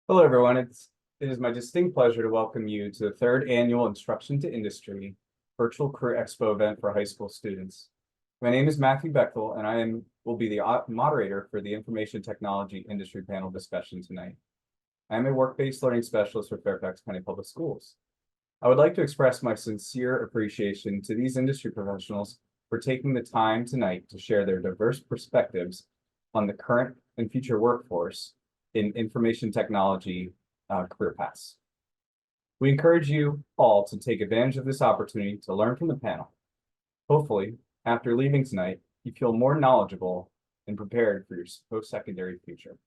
Hello, everyone. It is my distinct pleasure to welcome you to the third annual Instruction to Industry Virtual Career Expo event for high school students. My name is Matthew Bechtel, and will be the moderator for the Information Technology Industry Panel discussion tonight. I am a work-based learning specialist for Fairfax County Public Schools. I would like to express my sincere appreciation to these industry professionals for taking the time tonight to share their diverse perspectives on the current and future workforce in information technology career paths. We encourage you all to take advantage of this opportunity to learn from the panel. Hopefully, after leaving tonight, you feel more knowledgeable and prepared for your post-secondary future.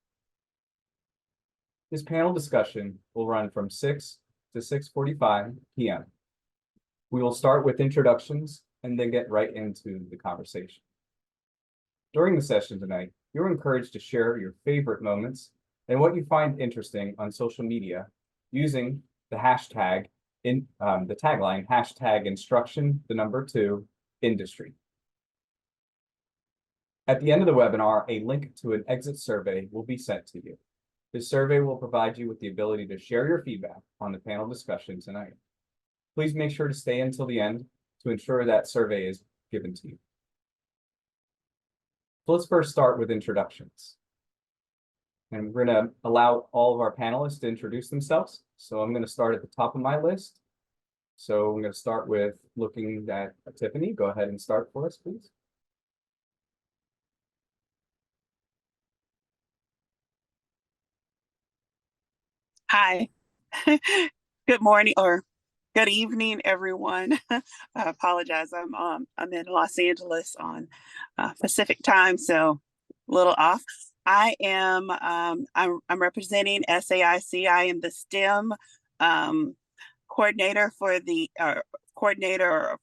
This panel discussion will run from 6 to 6:45 p.m. We will start with introductions and then get right into the conversation. During the session tonight, you're encouraged to share your favorite moments and what you find interesting on social media using the hashtag the tagline #instruction2industry. At the end of the webinar, a link to an exit survey will be sent to you. This survey will provide you with the ability to share your feedback on the panel discussion tonight. Please make sure to stay until the end to ensure that survey is given to you. So let's first start with introductions. And we're going to allow all of our panelists to introduce themselves. So I'm going to start at the top of my list. So I'm going to start with looking at Tiffany. Go ahead and start for us, please. Hi. Good morning or good evening, everyone. I apologize. I'm in Los Angeles on Pacific time, so a little off. I am I'm representing SAIC. I am the STEM coordinator for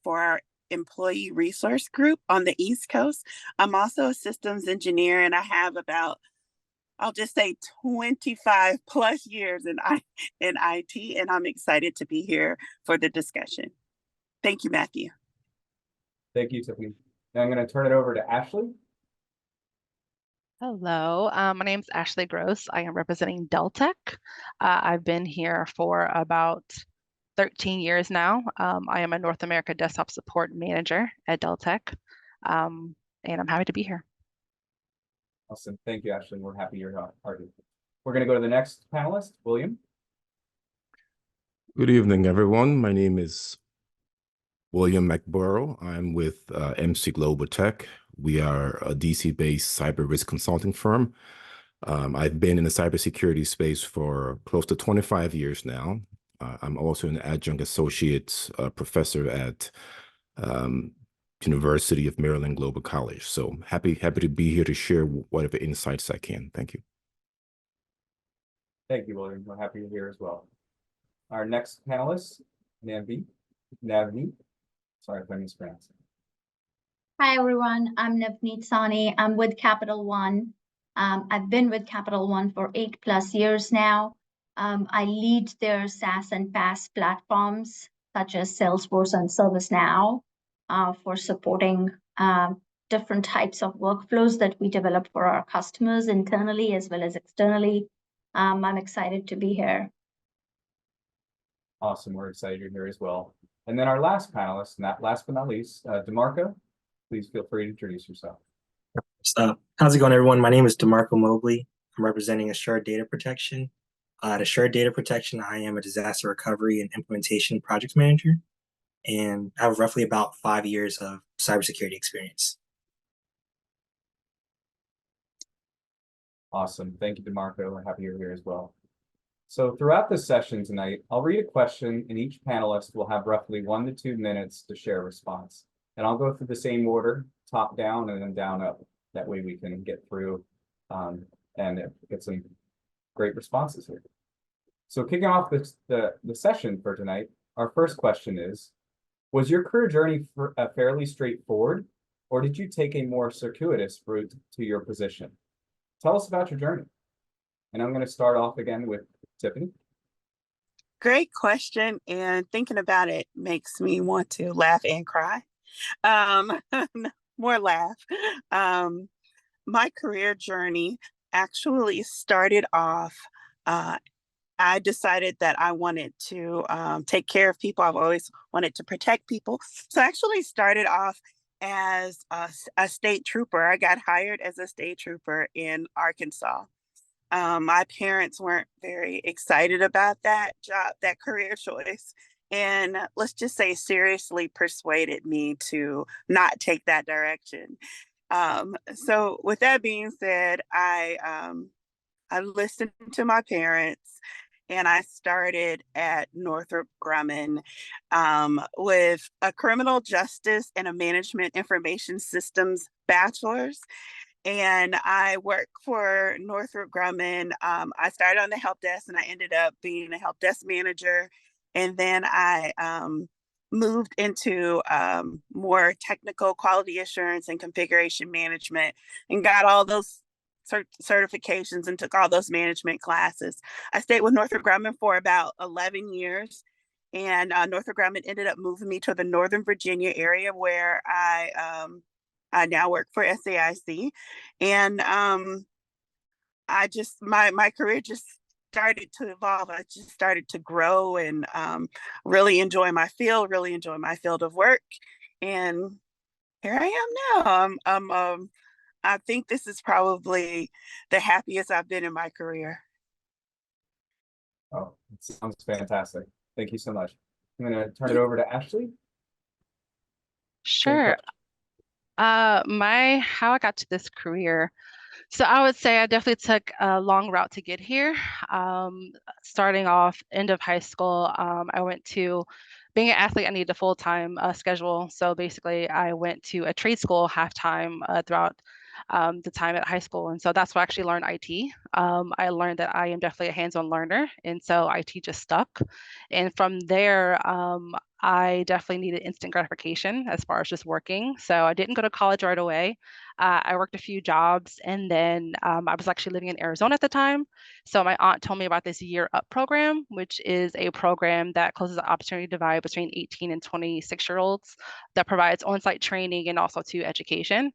our employee resource group on the East Coast. I'm also a systems engineer, and I have about, I'll just say, 25 plus years in IT, and I'm excited to be here for the discussion. Thank you, Matthew. Thank you, Tiffany. Now I'm going to turn it over to Ashley. Hello, my name is Ashley Gross. I am representing Dell Tech. I've been here for about 13 years now. I am a North America Desktop Support Manager at Dell Tech, and I'm happy to be here. Awesome. Thank you, Ashley. We're happy you're here. We're going to go to the next panelist, William. Good evening, everyone. My name is William McBurrow. I'm with MC Global Tech. We are a DC-based cyber risk consulting firm. I've been in the cybersecurity space for close to 25 years now. I'm also an adjunct associate professor at University of Maryland Global College. So happy to be here to share whatever insights I can. Thank you. Thank you, William. We're happy you're here as well. Our next panelist, Navneet. Sorry if I mispronounced it. Hi, everyone. I'm Navneet Sani. I'm with Capital One. I've been with Capital One for 8+ years now. I lead their SaaS and PaaS platforms, such as Salesforce and ServiceNow, for supporting different types of workflows that we develop for our customers internally as well as externally. I'm excited to be here. Awesome. We're excited you're here as well. And then our last panelist, last but not least, DeMarco. Please feel free to introduce yourself. How's it going, everyone? My name is DeMarco Mobley. I'm representing Assured Data Protection. At Assured Data Protection, I am a disaster recovery and implementation project manager, and I have roughly about 5 years of cybersecurity experience. Awesome. Thank you, DeMarco. We're happy you're here as well. So throughout this session tonight, I'll read a question, and each panelist will have roughly 1 to 2 minutes to share a response. And I'll go through the same order, top down and then down up. That way we can get through and get some great responses here. So kicking off the session for tonight, our first question is, was your career journey fairly straightforward, or did you take a more circuitous route to your position? Tell us about your journey. And I'm going to start off again with Tiffany. Great question, and thinking about it makes me want to laugh and cry. More laugh. My career journey actually started off I decided that I wanted to take care of people. I've always wanted to protect people. So I actually started off as a state trooper. I got hired as a state trooper in Arkansas. My parents weren't very excited about that job, that career choice. And let's just say seriously persuaded me to not take that direction. So with that being said, I listened to my parents and I started at Northrop Grumman with a criminal justice and a management information systems bachelor's. And I worked for Northrop Grumman. I started on the help desk and I ended up being a help desk manager. And then I moved into more technical quality assurance and configuration management and got all those certifications and took all those management classes. I stayed with Northrop Grumman for about 11 years. And Northrop Grumman ended up moving me to the Northern Virginia area where I now work for SAIC. And I just, my career just started to evolve. I just started to grow and really enjoy my field, really enjoy my field of work. And here I am now. I think this is probably the happiest I've been in my career. Oh, it sounds fantastic. Thank you so much. I'm going to turn it over to Ashley. Sure. How I got to this career. So I would say I definitely took a long route to get here. Starting off end of high school, I went to being an athlete, I needed a full-time schedule. So basically I went to a trade school half-time throughout the time at high school. And so that's where I actually learned IT. I learned that I am definitely a hands-on learner. And so IT just stuck. And from there, I definitely needed instant gratification as far as just working. So I didn't go to college right away. I worked a few jobs and then I was actually living in Arizona at the time. So my aunt told me about this Year Up program, which is a program that closes the opportunity divide between 18 and 26-year-olds that provides on-site training and also to education.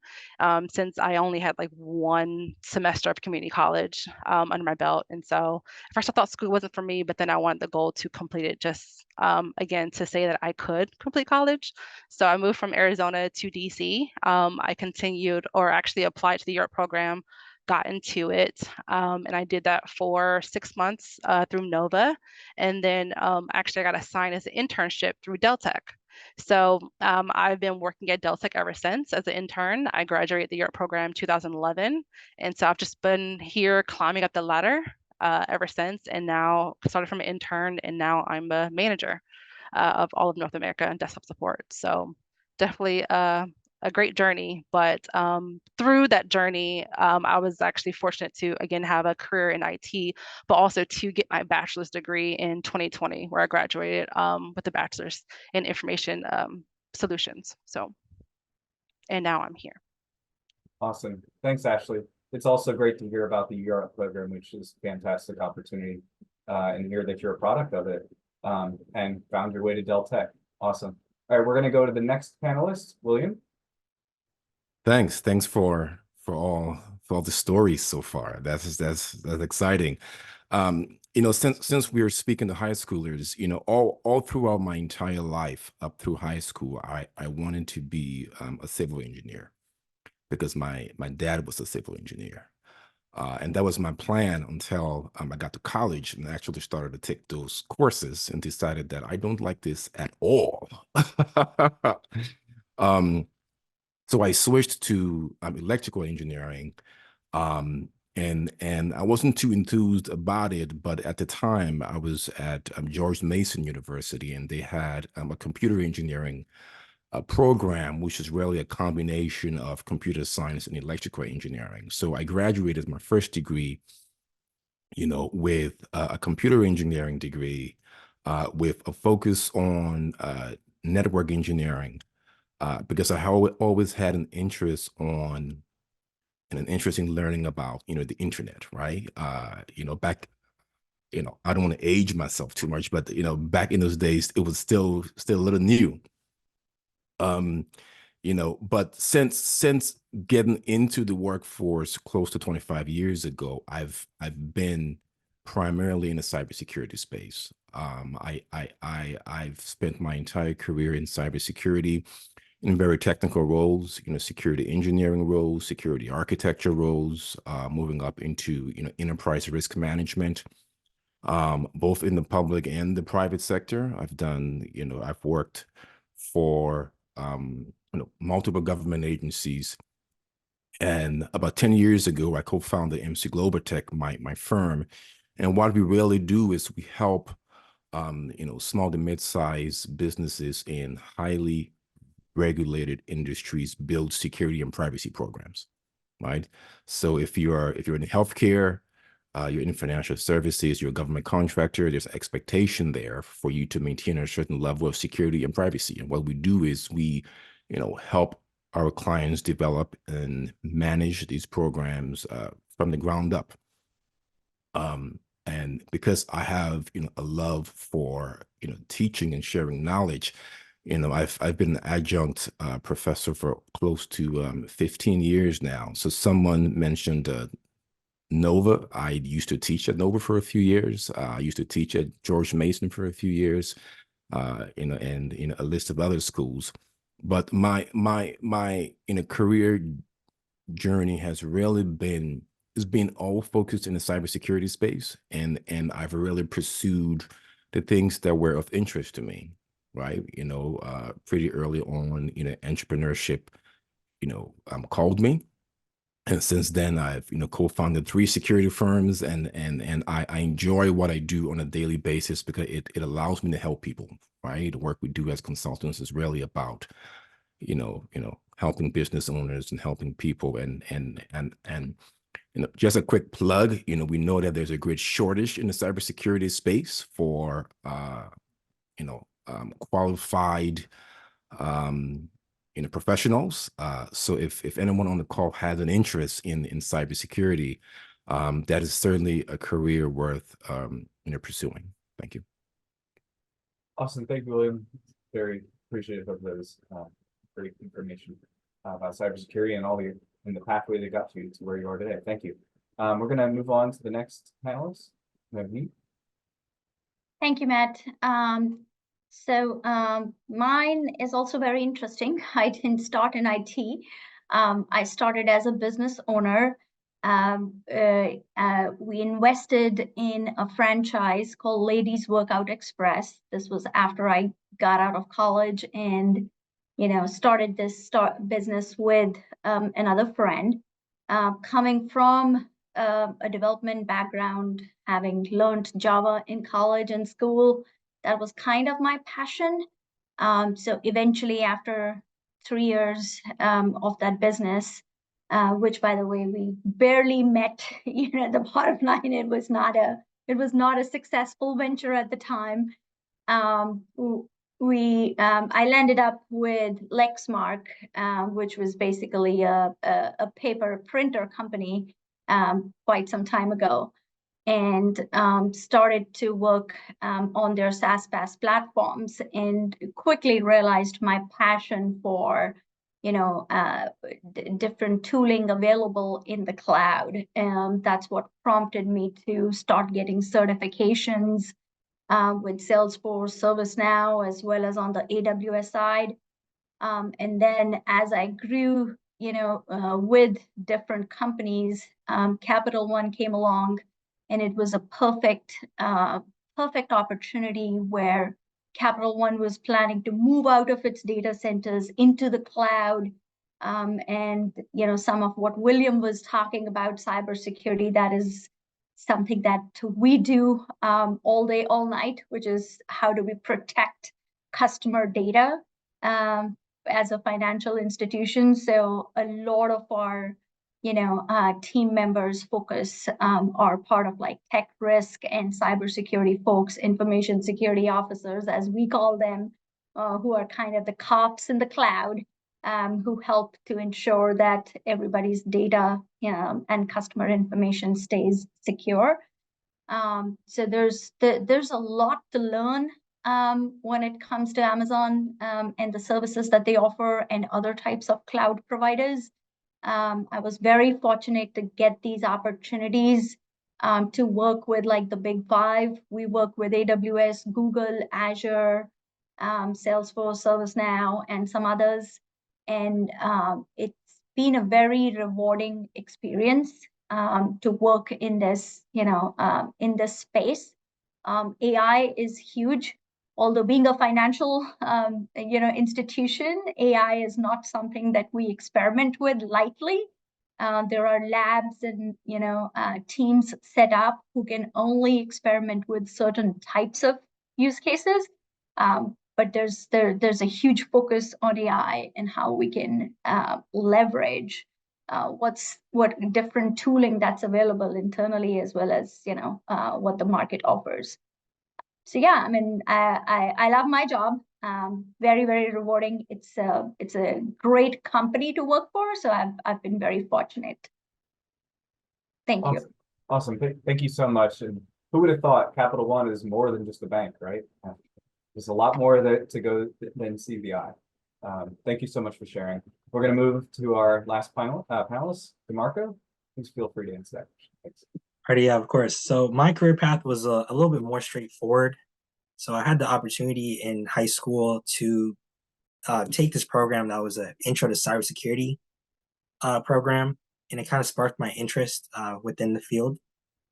Since I only had like one semester of community college under my belt. And so at first I thought school wasn't for me, but then I wanted the goal to complete it just again, to say that I could complete college. So I moved from Arizona to DC. I continued or actually applied to the Year Up program, got into it. And I did that for 6 months through Nova. And then actually I got assigned as an internship through Deltec. So I've been working at Deltec ever since as an intern. I graduated the Year Up program 2011. And so I've just been here climbing up the ladder ever since, and now started from an intern, and now I'm a manager of all of North America and desktop support. So definitely a great journey, but through that journey, I was actually fortunate to again have a career in IT, but also to get my bachelor's degree in 2020, where I graduated with a bachelor's in information solutions. So, and now I'm here. Awesome. Thanks, Ashley. It's also great to hear about the Year Up program, which is a fantastic opportunity, and hear that you're a product of it, and found your way to Deltec. Awesome. All right, we're going to go to the next panelist, William. Thanks for all the stories so far. That's exciting. You know, since we are speaking to high schoolers, you know, all throughout my entire life up through high school, I wanted to be a civil engineer because my dad was a civil engineer. And that was my plan until I got to college and actually started to take those courses and decided that I don't like this at all. So I switched to electrical engineering, and I wasn't too enthused about it. But at the time, I was at George Mason University, and they had a computer engineering program, which is really a combination of computer science and electrical engineering. So I graduated my first degree, you know, with a computer engineering degree, with a focus on network engineering, because I always had an interest in learning about, you know, the internet, right? You know, back, you know, I don't want to age myself too much, but you know, back in those days, it was still a little new. You know, but since getting into the workforce close to 25 years ago, I've been primarily in the cybersecurity space. I've spent my entire career in cybersecurity in very technical roles, security engineering roles, security architecture roles, moving up into, enterprise risk management, both in the public and the private sector. I've worked for, multiple government agencies. And about 10 years ago, I co-founded MC Global Tech, my firm. And what we really do is we help, small to mid-sized businesses in highly regulated industries build security and privacy programs, right? So if you're in healthcare, you're in financial services, you're a government contractor, there's an expectation there for you to maintain a certain level of security and privacy. And what we do is we, help our clients develop and manage these programs from the ground up. And because I have, a love for, teaching and sharing knowledge, I've been an adjunct professor for close to 15 years now. So someone mentioned Nova. I used to teach at Nova for a few years. I used to teach at George Mason for a few years, and a list of other schools. But my career journey has really been all focused in the cybersecurity space, and I've really pursued the things that were of interest to me, right? Pretty early on, entrepreneurship, called me. And since then, I've, co-founded 3 security firms, and I enjoy what I do on a daily basis because it allows me to help people, right? The work we do as consultants is really about, helping business owners and helping people, and just a quick plug, we know that there's a great shortage in the cybersecurity space for, qualified, professionals. So if anyone on the call has an interest in cybersecurity, that is certainly a career worth, pursuing. Thank you. Awesome. Thank you, William. Very appreciative of those great information about cybersecurity and the pathway that got you to where you are today. Thank you. We're going to move on to the next panelist. Navneet. Thank you, Matt. So mine is also very interesting. I didn't start in IT. I started as a business owner. We invested in a franchise called Ladies Workout Express. This was after I got out of college and, started this business with another friend. Coming from a development background, having learned Java in college and school, that was kind of my passion. So eventually, after 3 years of that business, which, by the way, we barely met, the bottom line, it was not a successful venture at the time. I landed up with Lexmark, which was basically a paper printer company quite some time ago, and started to work on their SaaS PaaS platforms, and quickly realized my passion for different tooling available in the cloud. That's what prompted me to start getting certifications with Salesforce, ServiceNow, as well as on the AWS side. And then as I grew, with different companies, Capital One came along, and it was a perfect opportunity where Capital One was planning to move out of its data centers into the cloud. And some of what William was talking about, cybersecurity, that is something that we do all day, all night, which is how do we protect customer data as a financial institution. So a lot of our team members focus are part of like tech risk and cybersecurity folks, information security officers, as we call them, who are kind of the cops in the cloud, who help to ensure that everybody's data and customer information stays secure. So there's a lot to learn when it comes to Amazon and the services that they offer and other types of cloud providers. I was very fortunate to get these opportunities to work with like the big five. We work with AWS, Google, Azure, Salesforce, ServiceNow, and some others. And it's been a very rewarding experience to work in this, in this space. AI is huge. Although being a financial, institution, AI is not something that we experiment with lightly. There are labs and teams set up who can only experiment with certain types of use cases. But there's a huge focus on AI and how we can leverage what different tooling that's available internally, as well as what the market offers. So yeah, I mean, I love my job. Very, very rewarding. It's a great company to work for. So I've been very fortunate. Thank you. Awesome. Thank you so much. And who would have thought Capital One is more than just a bank, right? There's a lot more to go than CVI. Thank you so much for sharing. We're going to move to our last panelist, DeMarco. Please feel free to answer that question. Thanks. Alrighty, yeah, of course. So my career path was a little bit more straightforward. So I had the opportunity in high school to take this program that was an intro to cybersecurity program, and it kind of sparked my interest within the field.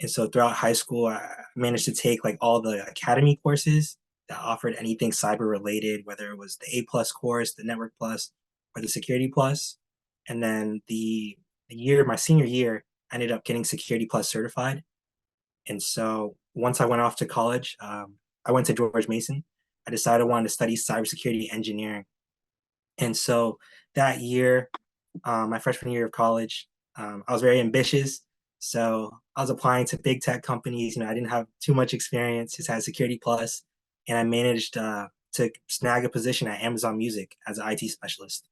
And so throughout high school, I managed to take like all the academy courses that offered anything cyber related, whether it was the A+ course, the Network Plus, or the Security Plus. And then my senior year, I ended up getting Security Plus certified. And so once I went off to college, I went to George Mason. I decided I wanted to study cybersecurity engineering. And so that year, my freshman year of college, I was very ambitious. So I was applying to big tech companies. I didn't have too much experience, just had Security Plus, and I managed to snag a position at Amazon Music as an IT specialist.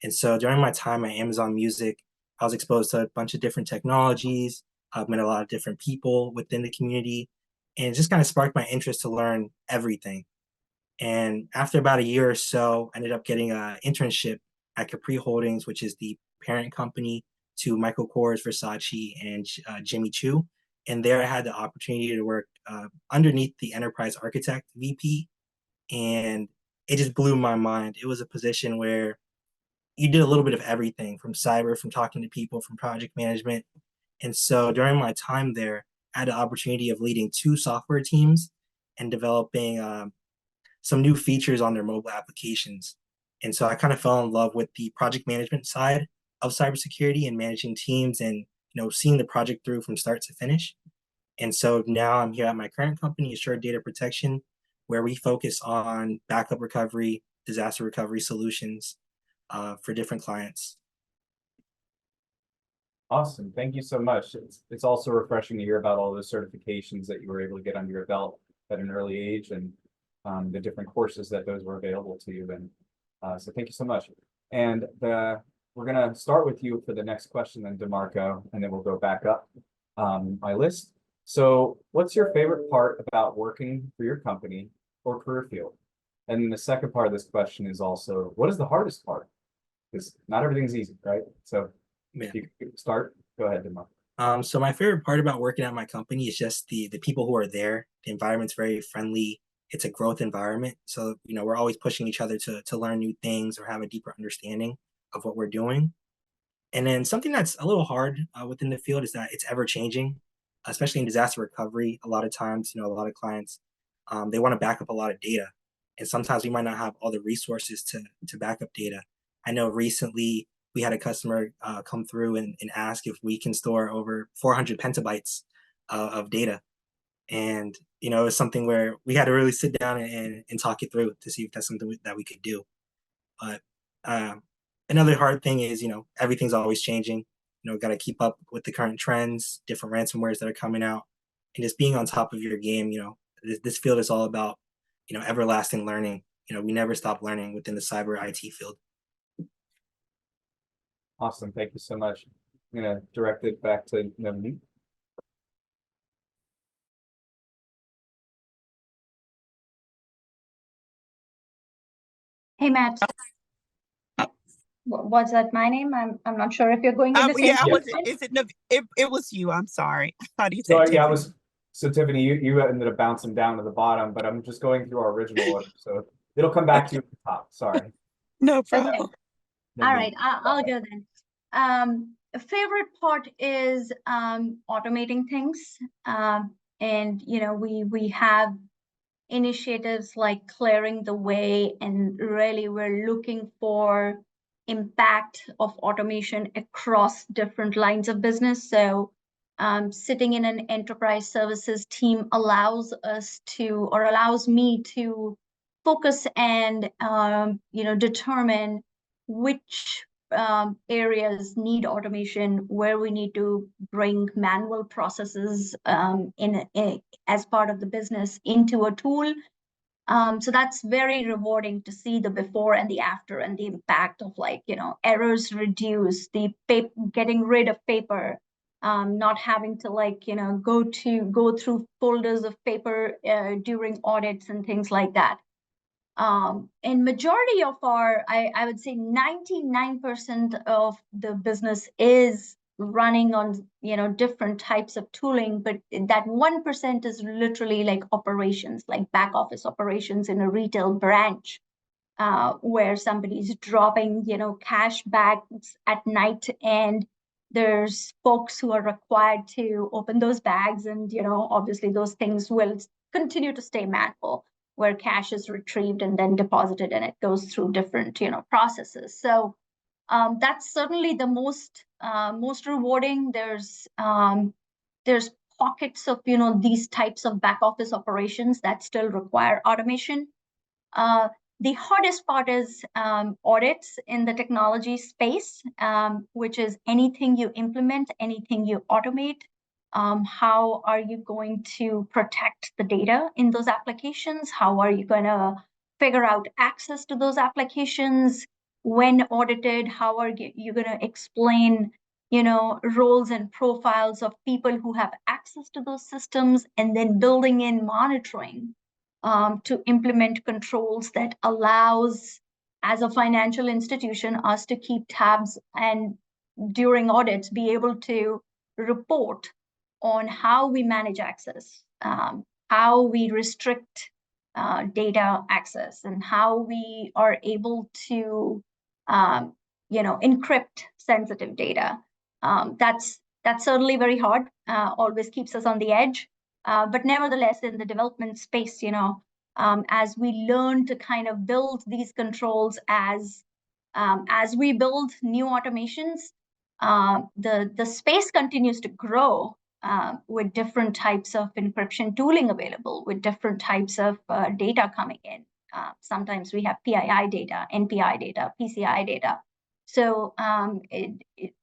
And so during my time at Amazon Music, I was exposed to a bunch of different technologies. I've met a lot of different people within the community, and it just kind of sparked my interest to learn everything. And after about a year or so, I ended up getting an internship at Capri Holdings, which is the parent company to Michael Kors, Versace, and Jimmy Choo. And there I had the opportunity to work underneath the enterprise architect VP. And it just blew my mind. It was a position where you did a little bit of everything, from cyber, from talking to people, from project management. And so during my time there, I had the opportunity of leading 2 software teams and developing some new features on their mobile applications. And so I kind of fell in love with the project management side of cybersecurity and managing teams and seeing the project through from start to finish. And so now I'm here at my current company, Assured Data Protection, where we focus on backup recovery, disaster recovery solutions for different clients. Awesome. Thank you so much. It's also refreshing to hear about all those certifications that you were able to get under your belt at an early age, and the different courses that those were available to you. And so thank you so much. And we're going to start with you for the next question, then DeMarco, and then we'll go back up my list. So what's your favorite part about working for your company or career field? And then the second part of this question is also, what is the hardest part? Because not everything's easy, right? So Yeah. if you could start, go ahead, DeMarco. So my favorite part about working at my company is just the people who are there. The environment's very friendly. It's a growth environment. So, we're always pushing each other to learn new things or have a deeper understanding of what we're doing. And then something that's a little hard within the field is that it's ever changing, especially in disaster recovery. A lot of times, a lot of clients, they want to back up a lot of data. And sometimes we might not have all the resources to back up data. I know recently we had a customer come through and ask if we can store over 400 petabytes of data. And, it was something where we had to really sit down and talk it through to see if that's something that we could do. But another hard thing is, everything's always changing. Got to keep up with the current trends, different ransomwares that are coming out, and just being on top of your game. This field is all about, everlasting learning. We never stop learning within the cyber IT field. Awesome. Thank you so much. I'm going to direct it back to Navneet. Hey, Matt. Was that my name? I'm not sure if you're going in the same Yeah, I Yeah. was, direction. is it, it was you, I'm sorry. I thought you So said yeah, Tiffany. so Tiffany, you ended up bouncing down to the bottom, but I'm just going through our original order, so it'll come back to you at the top, sorry. No Okay. problem. All right, I'll go then. A favorite part is automating things. And we have initiatives like clearing the way, and really we're looking for impact of automation across different lines of business. So sitting in an enterprise services team allows me to focus and determine which areas need automation, where we need to bring manual processes as part of the business into a tool. So that's very rewarding to see the before and the after, and the impact of errors reduce, getting rid of paper, not having to go through folders of paper during audits and things like that. And majority of I would say 99% of the business is running on different types of tooling, but that 1% is literally like operations, like back office operations in a retail branch, where somebody's dropping cash bags at night, and there's folks who are required to open those bags, and obviously those things will continue to stay manual, where cash is retrieved and then deposited, and it goes through different processes. So that's certainly the most rewarding. There's pockets of these types of back office operations that still require automation. The hardest part is audits in the technology space, which is anything you implement, anything you automate. How are you going to protect the data in those applications? How are you going to figure out access to those applications? When audited, how are you going to explain roles and profiles of people who have access to those systems, and then building in monitoring to implement controls that allows, as a financial institution, us to keep tabs and during audits be able to report on how we manage access, how we restrict data access, and how we are able to encrypt sensitive data. That's certainly very hard, always keeps us on the edge. But nevertheless, in the development space, as we learn to kind of build these controls, as we build new automations, the space continues to grow with different types of encryption tooling available, with different types of data coming in. Sometimes we have PII data, NPI data, PCI data. So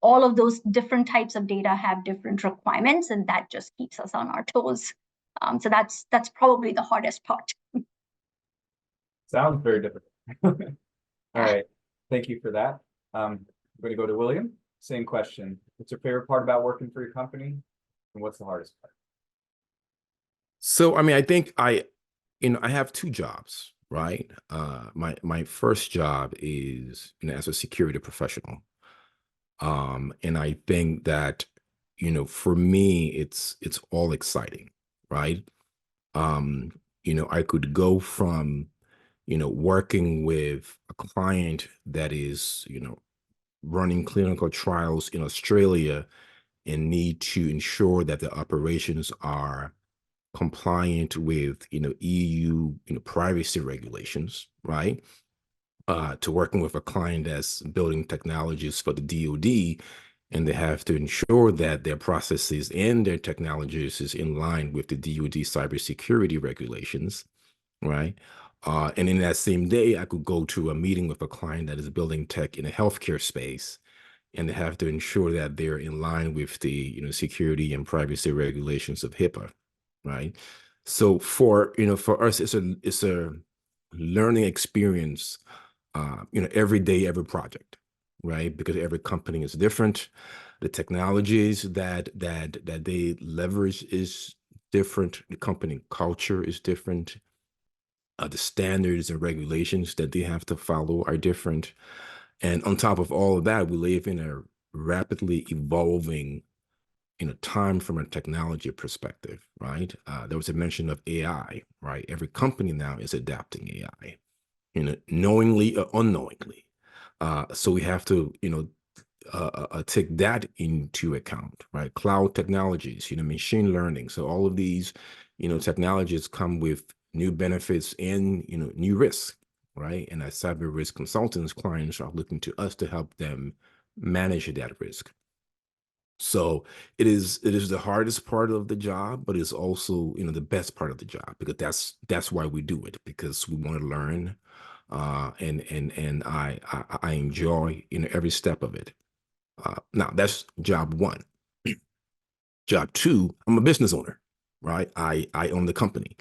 all of those different types of data have different requirements, and that just keeps us on our toes. So that's probably the hardest part. Sounds very difficult. All right, thank you for that. I'm going to go to William. Same question. What's your favorite part about working for your company, and what's the hardest part? So, I mean, I think I have two jobs, right? My first job is, as a security professional. And I think that, for me, it's all exciting, right? I could go from, working with a client that is, running clinical trials in Australia and need to ensure that the operations are compliant with EU privacy regulations, right? To working with a client that's building technologies for the DoD, and they have to ensure that their processes and their technologies is in line with the DoD cybersecurity regulations, right? And in that same day, I could go to a meeting with a client that is building tech in a healthcare space, and they have to ensure that they're in line with the security and privacy regulations of HIPAA, right? So for us, it's a learning experience, every day, every project, right? Because every company is different. The technologies that they leverage is different. The company culture is different. The standards and regulations that they have to follow are different. And on top of all of that, we live in a rapidly evolving time from a technology perspective, right? There was a mention of AI, right? Every company now is adapting AI, knowingly or unknowingly. So we have to, take that into account, right? Cloud technologies, machine learning. So all of these, technologies come with new benefits and, new risks, right? And as cyber risk consultants, clients are looking to us to help them manage that risk. So it is the hardest part of the job, but it's also, the best part of the job, because that's why we do it, because we want to learn, and I enjoy, every step of it. Now that's job one. Job two, I'm a business owner, right? I own the company.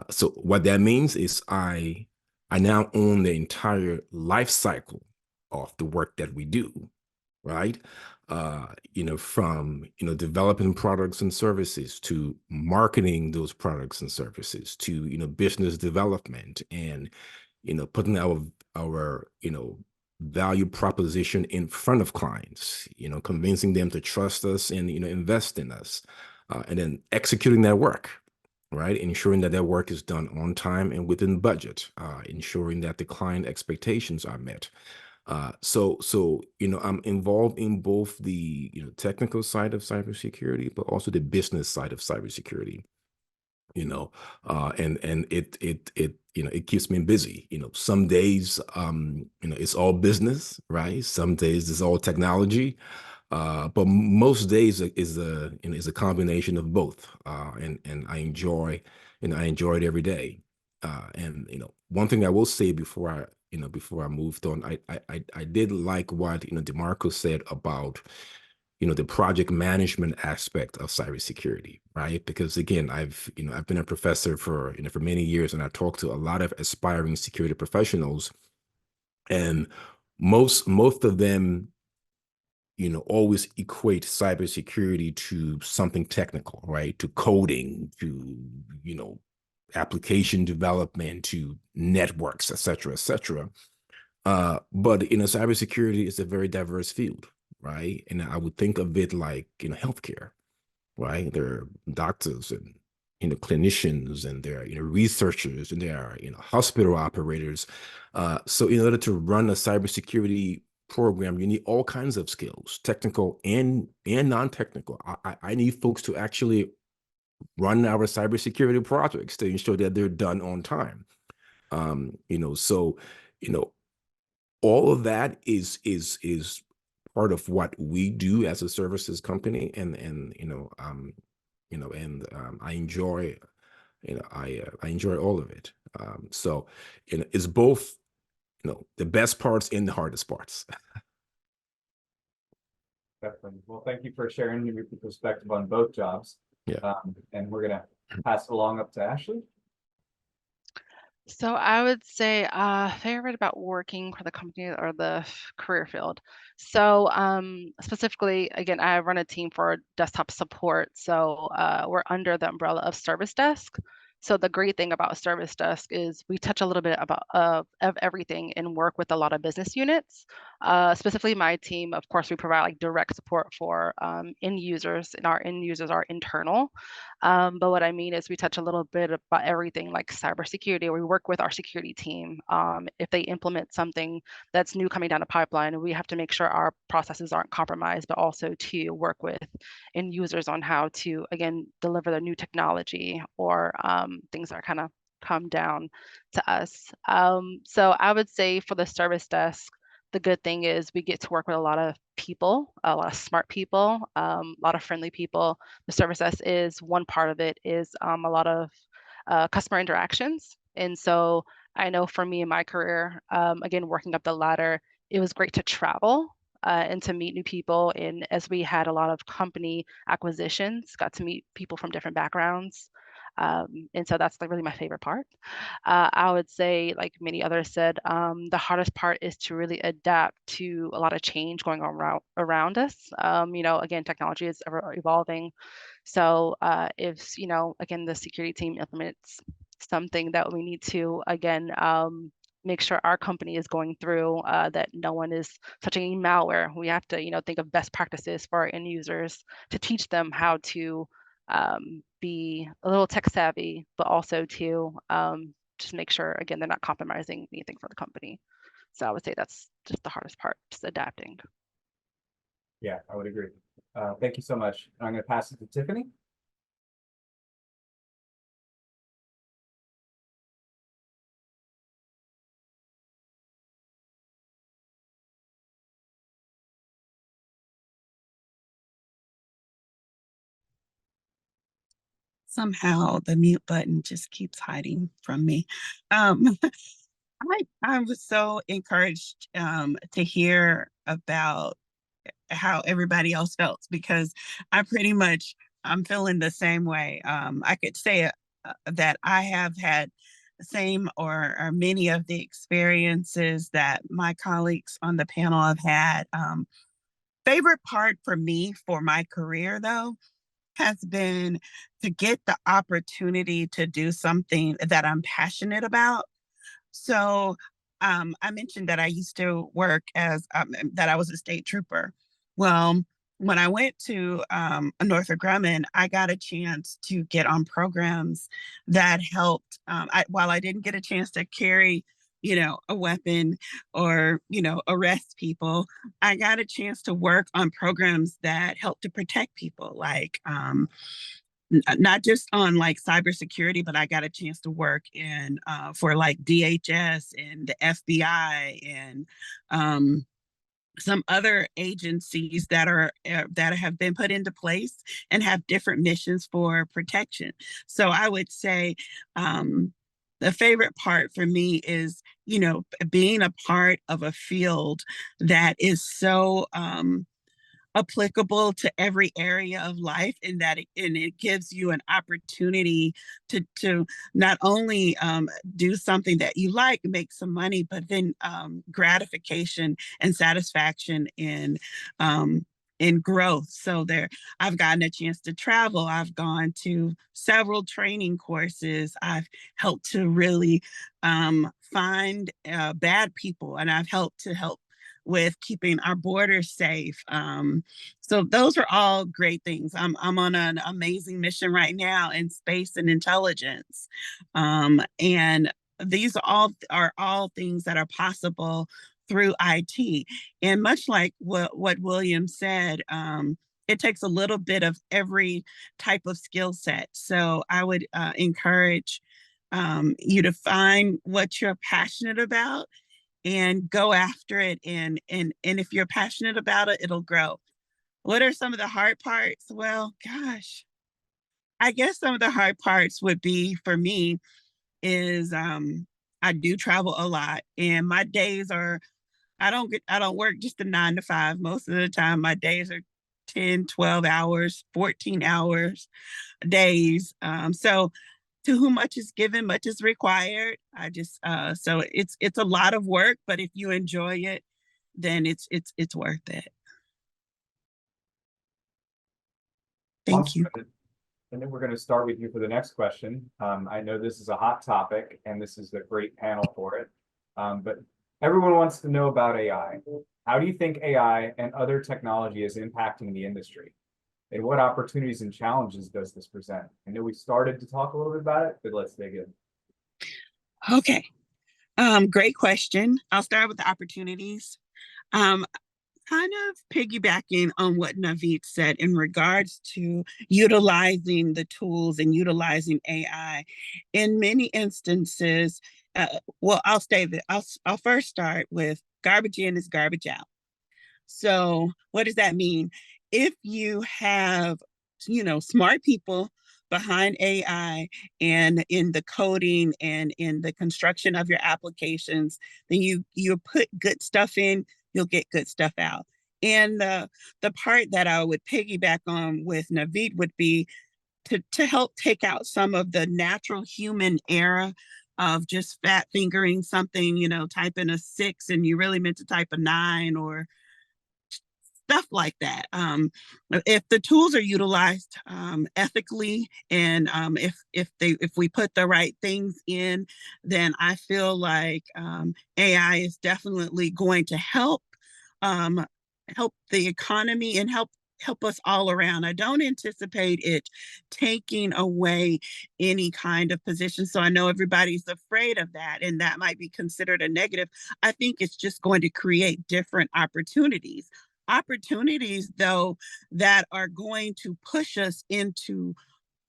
So what that means is I now own the entire life cycle of the work that we do, right? From developing products and services to marketing those products and services to business development and putting our value proposition in front of clients, convincing them to trust us and invest in us, and then executing that work, right? Ensuring that that work is done on time and within budget, ensuring that the client expectations are met. So I'm involved in both the technical side of cybersecurity, but also the business side of cybersecurity. And it keeps me busy. Some days it's all business, right? Some days it's all technology, but most days is a combination of both. And I enjoy it every day. And one thing I will say before I moved on, I did like what DeMarco said about the project management aspect of cybersecurity, right? Because again, I've been a professor for for many years, and I talked to a lot of aspiring security professionals, and most of them always equate cybersecurity to something technical, right? To coding, to application development, to networks, et cetera, et cetera. But cybersecurity is a very diverse field, right? And I would think of it like healthcare, right? There are doctors and clinicians, and there are researchers, and there are hospital operators. So in order to run a cybersecurity program, you need all kinds of skills, technical and non-technical. I need folks to actually run our cybersecurity projects to ensure that they're done on time. So all of that is part of what we do as a services company, and I enjoy I enjoy all of it. So it's both the best parts and the hardest parts. Definitely. Well, thank you for sharing your perspective on both jobs. Yeah. And we're gonna pass it along up to Ashley. So I would say favorite about working for the company or the career field. So specifically, again, I run a team for desktop support. So we're under the umbrella of Service Desk. So the great thing about Service Desk is we touch a little bit about of everything and work with a lot of business units. Specifically, my team, of course, we provide like direct support for end users, and our end users are internal. But what I mean is we touch a little bit about everything like cybersecurity. We work with our security team. If they implement something that's new coming down the pipeline, we have to make sure our processes aren't compromised, but also to work with end users on how to, again, deliver the new technology or things that are kind of come down to us. So I would say for the Service Desk, the good thing is we get to work with a lot of people, a lot of smart people, a lot of friendly people. The Service Desk is one part of it is a lot of customer interactions. And so I know for me in my career, again, working up the ladder, it was great to travel and to meet new people. And as we had a lot of company acquisitions, got to meet people from different backgrounds. And so that's like really my favorite part. I would say, like many others said, the hardest part is to really adapt to a lot of change going on around us. Again, technology is ever evolving. So if, again, the security team implements something that we need to, again, make sure our company is going through, that no one is touching any malware. We have to, think of best practices for our end users to teach them how to be a little tech savvy, but also to just make sure, again, they're not compromising anything for the company. So I would say that's just the hardest part, just adapting. Yeah, I would agree. Thank you so much. I'm going to pass it to Tiffany. Somehow the mute button just keeps hiding from me. Um, I was so encouraged to hear about how everybody else felt, because I'm feeling the same way. I could say that I have had the same or many of the experiences that my colleagues on the panel have had. Favorite part for me for my career, though, has been to get the opportunity to do something that I'm passionate about. So I mentioned that I used to work as that I was a state trooper. Well, when I went to Northrop Grumman, I got a chance to get on programs that helped. While I didn't get a chance to carry, a weapon or, arrest people, I got a chance to work on programs that help to protect people, like not just on like cybersecurity, but I got a chance to work in for like DHS and the FBI and some other agencies that have been put into place and have different missions for protection. So I would say the favorite part for me is, being a part of a field that is so applicable to every area of life, and it gives you an opportunity to not only do something that you like, make some money, but then gratification and satisfaction in growth. So I've gotten a chance to travel. I've gone to several training courses. I've helped to really find bad people, and I've helped with keeping our borders safe. So those are all great things. I'm on an amazing mission right now in space and intelligence. And these are all things that are possible through IT. And much like what William said, it takes a little bit of every type of skill set. So I would encourage you to find what you're passionate about and go after it. And if you're passionate about it, it'll grow. What are some of the hard parts? Well, gosh, I guess some of the hard parts would be for me is I do travel a lot, and my days are I don't work just a 9 to 5. Most of the time my days are 10, 12 hours, 14 hours days. So to whom much is given, much is required. So it's a lot of work, but if you enjoy it, then it's worth it. Thank you. And then we're going to start with you for the next question. I know this is a hot topic, and this is a great panel for it. But everyone wants to know about AI. How do you think AI and other technology is impacting the industry? And what opportunities and challenges does this present? I know we started to talk a little bit about it, but let's dig in. Okay. Great question. I'll start with the opportunities. Kind of piggybacking on what Naveed said in regards to utilizing the tools and utilizing AI. In many instances, I'll say that I'll first start with garbage in is garbage out. So what does that mean? If you have, smart people behind AI and in the coding and in the construction of your applications, then you put good stuff in, you'll get good stuff out. And the part that I would piggyback on with Naveed would be to help take out some of the natural human error of just fat fingering something, typing a 6 and you really meant to type a 9, or stuff like that. If the tools are utilized ethically, and if we put the right things in, then I feel like AI is definitely going to help the economy and help us all around. I don't anticipate it taking away any kind of position. So I know everybody's afraid of that, and that might be considered a negative. I think it's just going to create different opportunities. Opportunities, though, that are going to push us into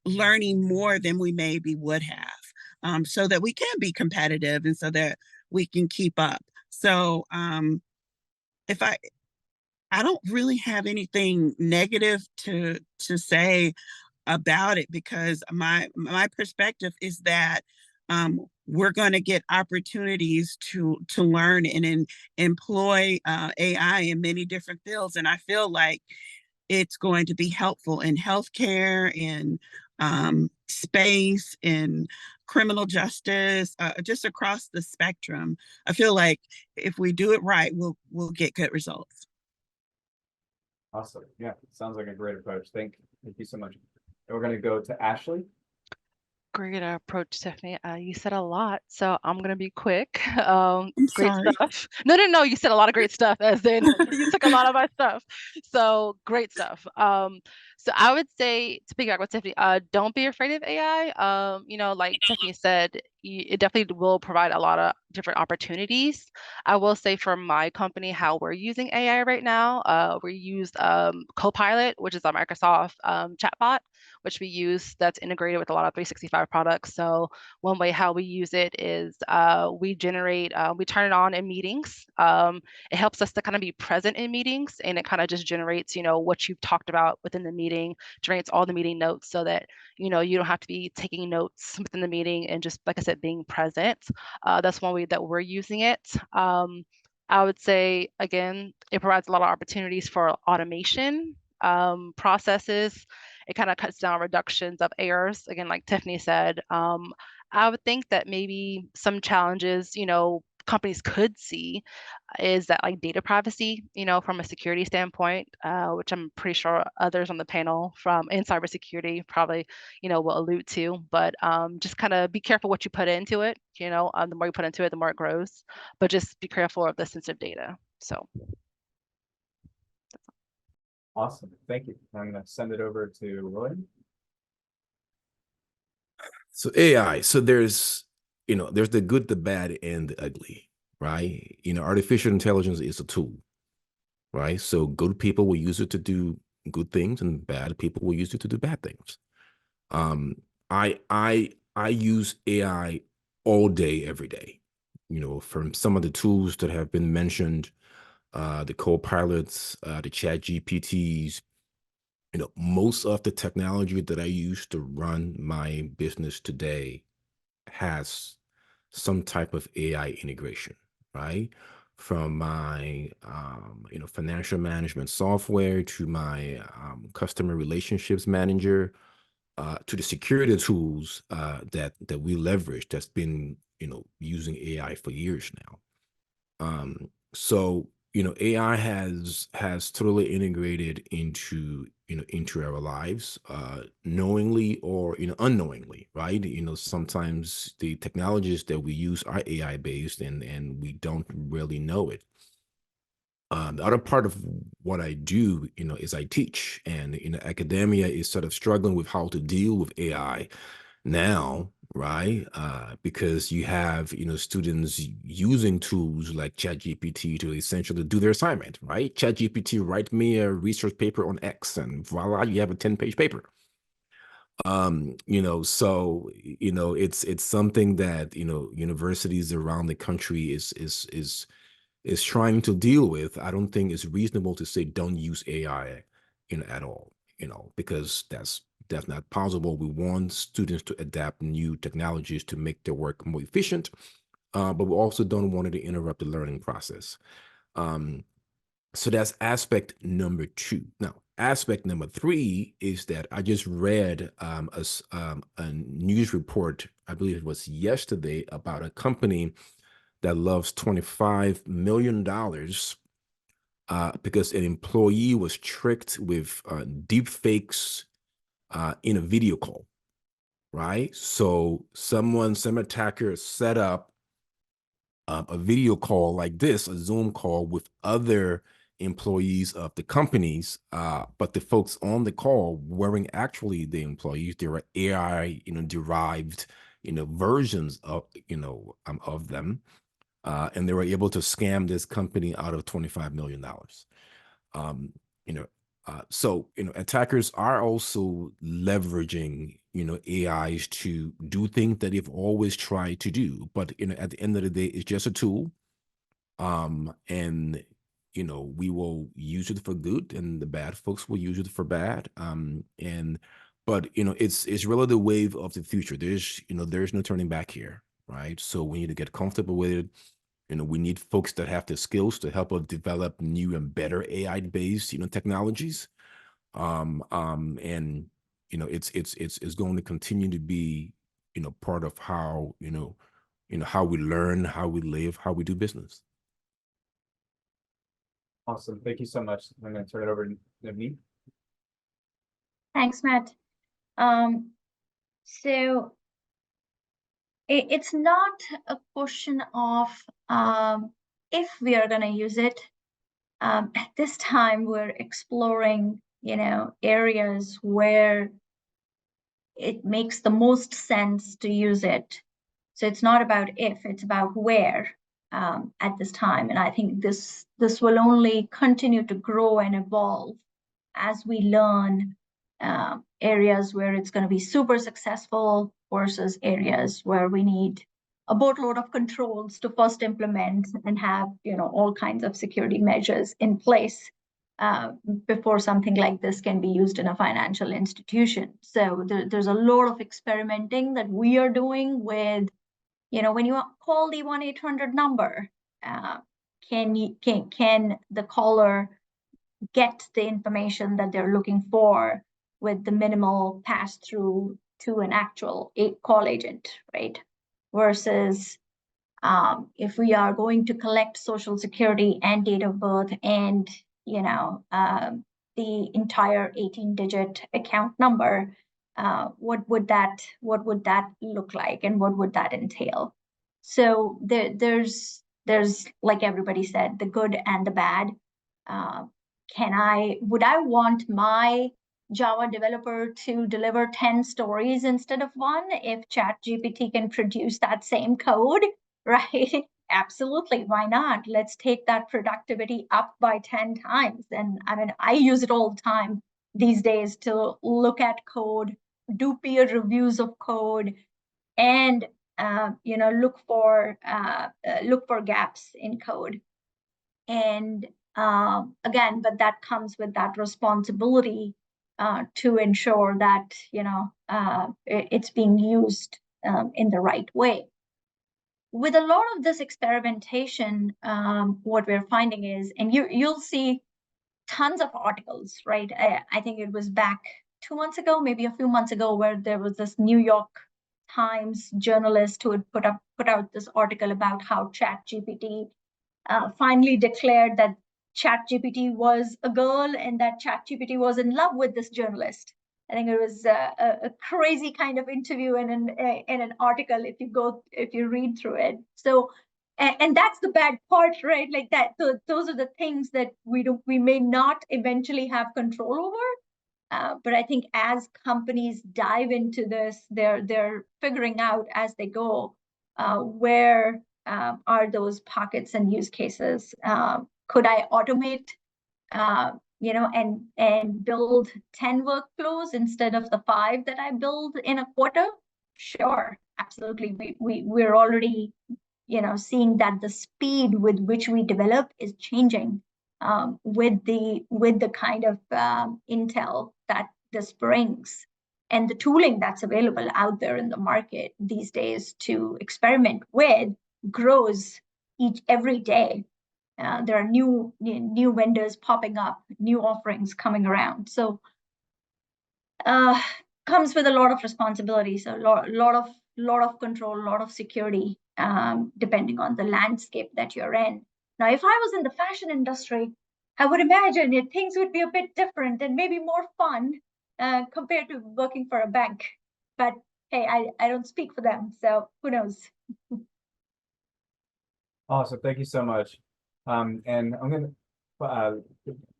learning more than we maybe would have, so that we can be competitive and so that we can keep up. So if I don't really have anything negative to say about it, because my perspective is that we're going to get opportunities to learn and employ AI in many different fields, and I feel like it's going to be helpful in healthcare, in space, in criminal justice, just across the spectrum. I feel like if we do it right, we'll get good results. Awesome. Yeah, sounds like a great approach. Thank you so much. And we're going to go to Ashley. Great approach, Tiffany. You said a lot, so I'm gonna be quick. I'm Great sorry. stuff. No. You said a lot of great stuff, as in you took a lot of my stuff. So great stuff. So I would say, to piggyback with Tiffany, don't be afraid of AI. Like Tiffany said, it definitely will provide a lot of different opportunities. I will say for my company, how we're using AI right now, we use Copilot, which is a Microsoft chatbot, which we use that's integrated with a lot of 365 products. So one way how we use it is we turn it on in meetings. It helps us to kind of be present in meetings, and it kind of just generates, what you've talked about within the meeting, generates all the meeting notes so that, you don't have to be taking notes within the meeting and just, like I said, being present. That's one way that we're using it. I would say, again, it provides a lot of opportunities for automation processes. It kind of cuts down reductions of errors. Again, like Tiffany said, I would think that maybe some challenges, companies could see is that like data privacy, from a security standpoint, which I'm pretty sure others on the panel from in cybersecurity probably, will allude to. But just kind of be careful what you put into it. The more you put into it, the more it grows. But just be careful of the sensitive data. So. Awesome. Thank you. I'm going to send it over to William. So AI, so there's the good, the bad, and the ugly, right? Artificial intelligence is a tool, right? So good people will use it to do good things, and bad people will use it to do bad things. I use AI all day, every day. From some of the tools that have been mentioned, the Copilots, the ChatGPTs. Most of the technology that I use to run my business today has some type of AI integration, right? From my, financial management software to my customer relationships manager, to the security tools that we leverage. That's been, using AI for years now. So AI has totally integrated into our lives, knowingly or unknowingly, right? Sometimes the technologies that we use are AI based, and we don't really know it. The other part of what I do, is I teach, and academia is sort of struggling with how to deal with AI now, right? Because you have, students using tools like ChatGPT to essentially do their assignment, right? ChatGPT, write me a research paper on X, and voila, you have a 10-page paper. So it's something that universities around the country is trying to deal with. I don't think it's reasonable to say don't use AI, at all, because that's not possible. We want students to adapt new technologies to make their work more efficient, but we also don't want it to interrupt the learning process. So that's aspect number 2. Now, aspect number 3 is that I just read a news report, I believe it was yesterday, about a company that loves $25 million because an employee was tricked with deep fakes in a video call, right? So some attacker set up a video call like this, a Zoom call with other employees of the companies, but the folks on the call weren't actually the employees. They were AI, derived, versions of, of them. And they were able to scam this company out of $25 million. So attackers are also leveraging AIs to do things that they've always tried to do, but at the end of the day, it's just a tool. And we will use it for good, and the bad folks will use it for bad. But it's really the wave of the future. There's no turning back here, right? So we need to get comfortable with it. We need folks that have the skills to help us develop new and better AI-based, technologies. And it's going to continue to be, part of how, how we learn, how we live, how we do business. Awesome. Thank you so much. I'm going to turn it over to Navneet. Thanks, Matt. So it's not a question of if we are going to use it. At this time, we're exploring, areas where it makes the most sense to use it. So it's not about if, it's about where at this time. And I think this will only continue to grow and evolve as we learn areas where it's going to be super successful versus areas where we need a boatload of controls to first implement and have all kinds of security measures in place before something like this can be used in a financial institution. So there's a lot of experimenting that we are doing with, when you call the 1-800 number, can the caller get the information that they're looking for with the minimal pass through to an actual call agent, right? Versus if we are going to collect social security and date of birth and the entire 18-digit account number, what would that look like, and what would that entail? So there's like everybody said, the good and the bad. Would I want my Java developer to deliver 10 stories instead of one if ChatGPT can produce that same code, right? Absolutely, why not? Let's take that productivity up by 10 times. And I mean, I use it all the time these days to look at code, do peer reviews of code, and look for gaps in code. And again, but that comes with that responsibility to ensure that it's being used in the right way. With a lot of this experimentation, what we're finding is, and you'll see tons of articles, right? I think it was back 2 months ago, maybe a few months ago, where there was this New York Times journalist who had put out this article about how ChatGPT finally declared that ChatGPT was a girl and that ChatGPT was in love with this journalist. I think it was a crazy kind of interview and an article if you read through it. So, and that's the bad part, right? Like that. So those are the things that we may not eventually have control over. But I think as companies dive into this, they're figuring out as they go where are those pockets and use cases. Could I automate? And build 10 workflows instead of the 5 that I build in a quarter? Sure, absolutely. We're already, seeing that the speed with which we develop is changing with the kind of intel that this brings and the tooling that's available out there in the market these days to experiment with grows every day. There are new vendors popping up, new offerings coming around. So comes with a lot of responsibility. So a lot of control, a lot of security, depending on the landscape that you're in. Now, if I was in the fashion industry, I would imagine things would be a bit different and maybe more fun compared to working for a bank. But hey, I don't speak for them, so who knows? Awesome, thank you so much. And I'm gonna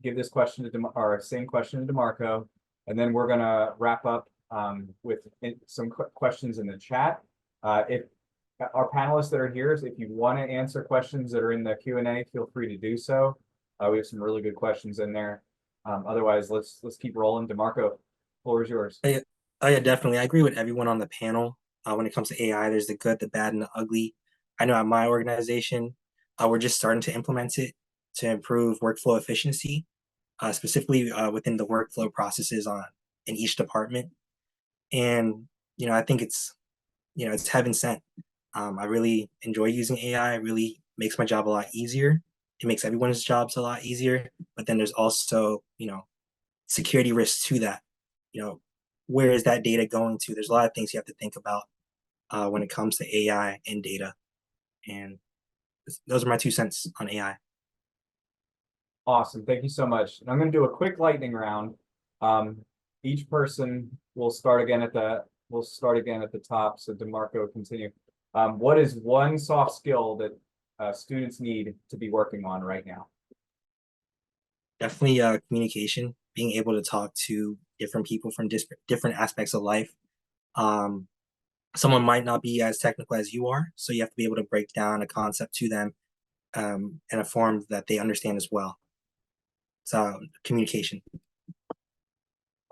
give this question to or same question to DeMarco, and then we're gonna wrap up with some questions in the chat. If our panelists that are here, if you want to answer questions that are in the Q&A, feel free to do so. We have some really good questions in there. Otherwise, let's keep rolling. DeMarco, floor is yours. Oh yeah, definitely. I agree with everyone on the panel. When it comes to AI, there's the good, the bad, and the ugly. I know at my organization, we're just starting to implement it to improve workflow efficiency, specifically within the workflow processes in each department. And I think it's heaven sent. I really enjoy using AI. It really makes my job a lot easier. It makes everyone's jobs a lot easier. But then there's also security risks to that. Where is that data going to? There's a lot of things you have to think about when it comes to AI and data. And those are my 2 cents on AI. Awesome, thank you so much. And I'm going to do a quick lightning round. Each person will start again at the top. So DeMarco, continue. What is one soft skill that students need to be working on right now? Definitely communication, being able to talk to different people from different aspects of life. Someone might not be as technical as you are, so you have to be able to break down a concept to them in a form that they understand as well. So communication.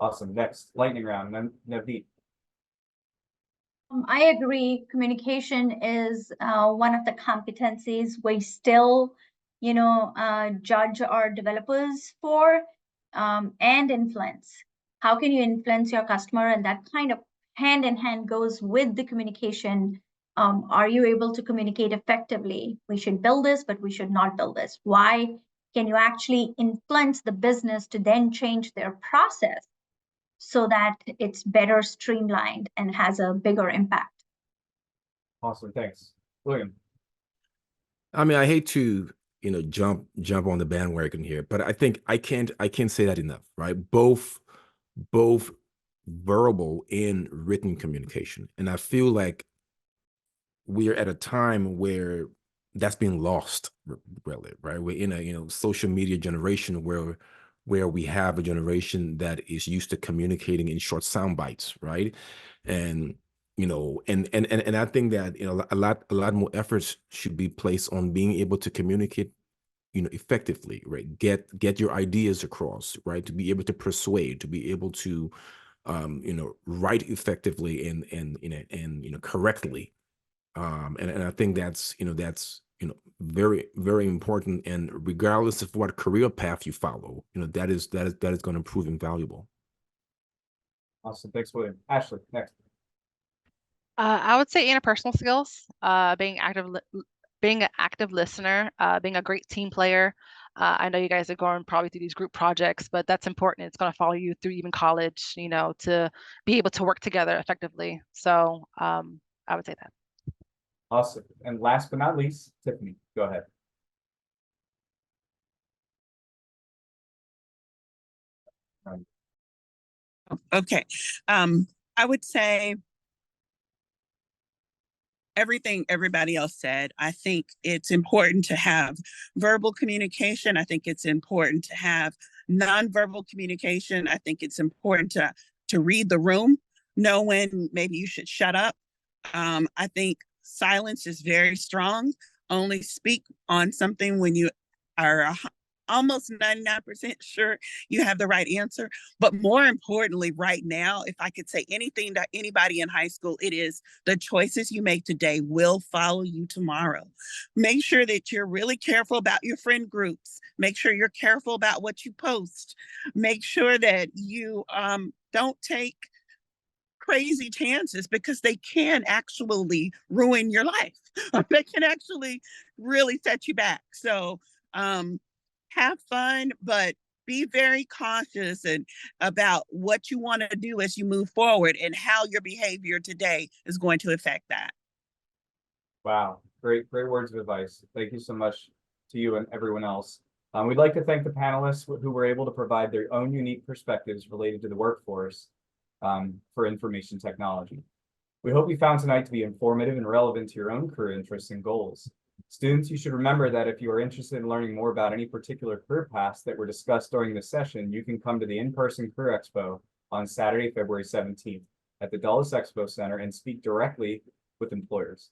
Awesome. Next, lightning round. Navneet. I agree. Communication is one of the competencies we still, judge our developers for, and influence. How can you influence your customer? And that kind of hand in hand goes with the communication. Are you able to communicate effectively? We should build this, but we should not build this. Why? Can you actually influence the business to then change their process so that it's better streamlined and has a bigger impact? Awesome, thanks. William. I mean, I hate to, jump on the bandwagon here, but I think I can't say that enough, right? Both verbal and written communication. And I feel like we're at a time where that's being lost, really, right? We're in a social media generation where we have a generation that is used to communicating in short sound bites, right? And and I think that a lot more efforts should be placed on being able to communicate effectively, right? Get your ideas across, right? To be able to persuade, to be able to write effectively and correctly. And I think that's very, very important. And regardless of what career path you follow, that is going to prove invaluable. Awesome, thanks, William. Ashley, next. I would say interpersonal skills, being an active listener, being a great team player. I know you guys are going probably through these group projects, but that's important. It's going to follow you through even college, to be able to work together effectively. So I would say that. Awesome. And last but not least, Tiffany, go ahead. Okay. I would say everything everybody else said. I think it's important to have verbal communication. I think it's important to have nonverbal communication. I think it's important to read the room, know when maybe you should shut up. I think silence is very strong. Only speak on something when you are almost 99% sure you have the right answer. But more importantly, right now, if I could say anything to anybody in high school, it is the choices you make today will follow you tomorrow. Make sure that you're really careful about your friend groups. Make sure you're careful about what you post. Make sure that you don't take crazy chances, because they can actually ruin your life. They can actually really set you back. So have fun, but be very cautious and about what you want to do as you move forward and how your behavior today is going to affect that. Wow, great words of advice. Thank you so much to you and everyone else. We'd like to thank the panelists who were able to provide their own unique perspectives related to the workforce for information technology. We hope you found tonight to be informative and relevant to your own career interests and goals. Students, you should remember that if you are interested in learning more about any particular career paths that were discussed during this session, you can come to the in-person Career Expo on Saturday, February 17th at the Dulles Expo Center and speak directly with employers.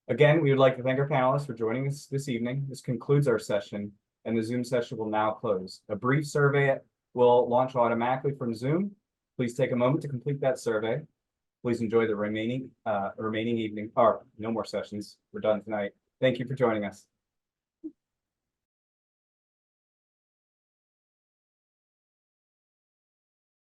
Again, we would like to thank our panelists for joining us this evening. This concludes our session, and the Zoom session will now close. A brief survey will launch automatically from Zoom. Please take a moment to complete that survey. Please enjoy the remaining evening, or no more sessions. We're done tonight. Thank you for joining us.